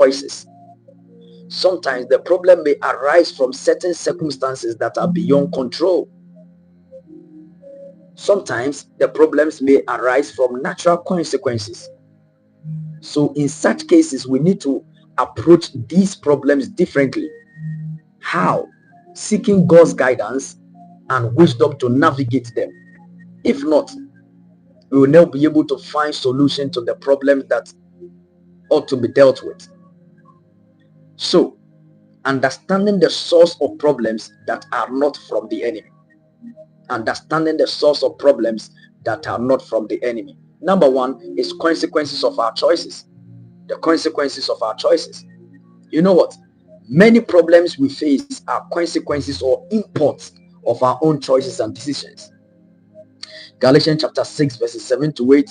choices. Sometimes the problem may arise from certain circumstances that are beyond control. Sometimes the problems may arise from natural consequences. So in such cases, we need to approach these problems differently. How? Seeking God's guidance and wisdom to navigate them. If not, we will not be able to find solution to the problems that ought to be dealt with. So, understanding the source of problems that are not from the enemy. Understanding the source of problems that are not from the enemy. Number one is consequences of our choices. The consequences of our choices. You know what? Many problems we face are consequences or imports of our own choices and decisions. Galatians chapter 6 verses 7 to 8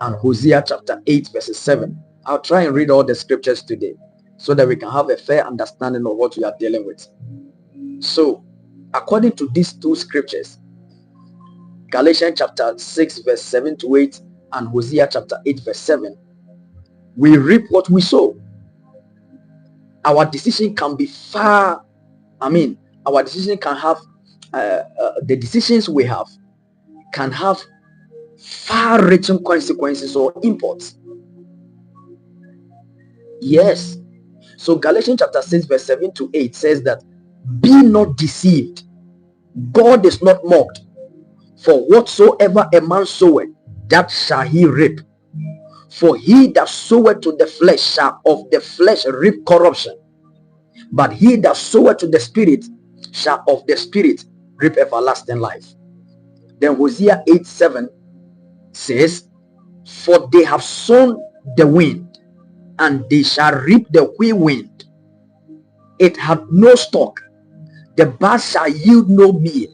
and Hosea chapter 8 verses 7. I'll try and read all the scriptures today so that we can have a fair understanding of what we are dealing with. So, according to these two scriptures, Galatians chapter 6 verse 7 to 8 and Hosea chapter 8 verse 7, we reap what we sow. Our decision can be our decision can have, the decisions we have can have far-reaching consequences or imports. Yes. So Galatians chapter 6 verse 7 to 8 says that, be not deceived. God is not mocked. For whatsoever a man soweth, that shall he reap. For he that soweth to the flesh shall of the flesh reap corruption. But he that soweth to the Spirit shall of the Spirit reap everlasting life. Then Hosea 8:7 says, for they have sown the wind, and they shall reap the whirlwind. It had no stock, the bud shall yield no meal.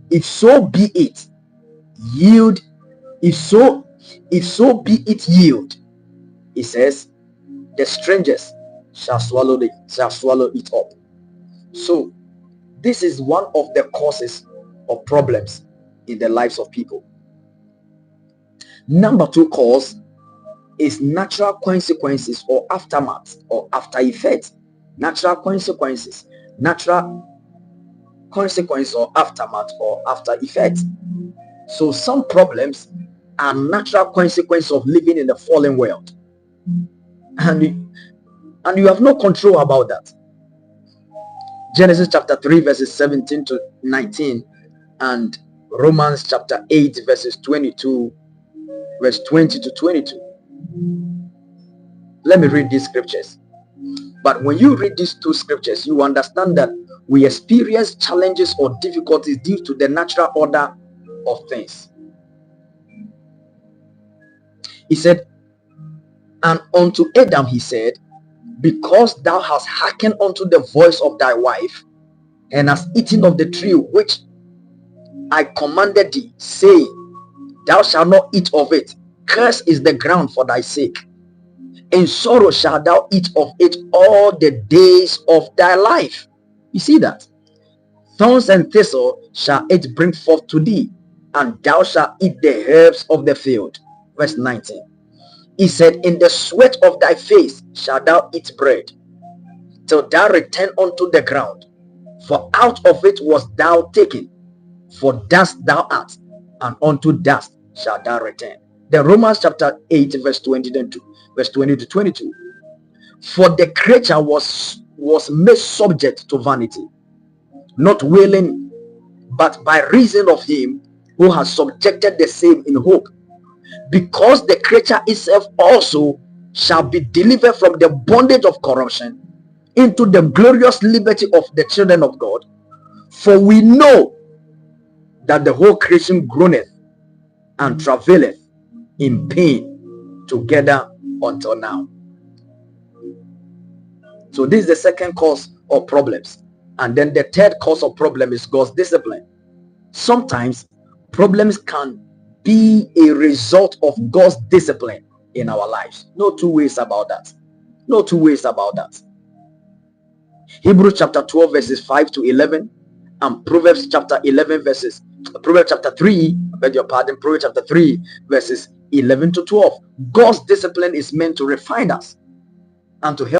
If so be it yield, if so be it yield. It says, the strangers shall swallow it up. So this is one of the causes of problems in the lives of people. Number two cause is natural consequences or aftermath or after effects. Natural consequences or aftermath or after effects. So some problems are natural consequences of living in the fallen world, and you have no control about that. Genesis chapter 3 verses 17 to 19 and Romans chapter 8 verse 20 to 22. Let me read these scriptures. But when you read these two scriptures, you understand that we experience challenges or difficulties due to the natural order of things. He said, and unto Adam he said, because thou hast hearkened unto the voice of thy wife, and hast eaten of the tree which I commanded thee, saying, thou shalt not eat of it. Cursed is the ground for thy sake. In sorrow shalt thou eat of it all the days of thy life. You see that? Thorns and thistle shall it bring forth to thee, and thou shalt eat the herbs of the field. Verse 19. He said, in the sweat of thy face shalt thou eat bread, till thou return unto the ground. For out of it was thou taken, for dust thou art, and unto dust shalt thou return. Then Romans chapter 8 verse 20 to 22. For the creature was made subject to vanity, not willing, but by reason of him who has subjected the same in hope, because the creature itself also shall be delivered from the bondage of corruption into the glorious liberty of the children of God. For we know that the whole creation groaneth and travaileth in pain together until now. So this is the second cause of problems. And then the third cause of problem is God's discipline. Sometimes problems can be a result of God's discipline in our lives. No two ways about that. No two ways about that. Hebrews chapter 12 verses 5 to 11 and Proverbs chapter 3 verses 11 to 12. God's discipline is meant to refine us. and to help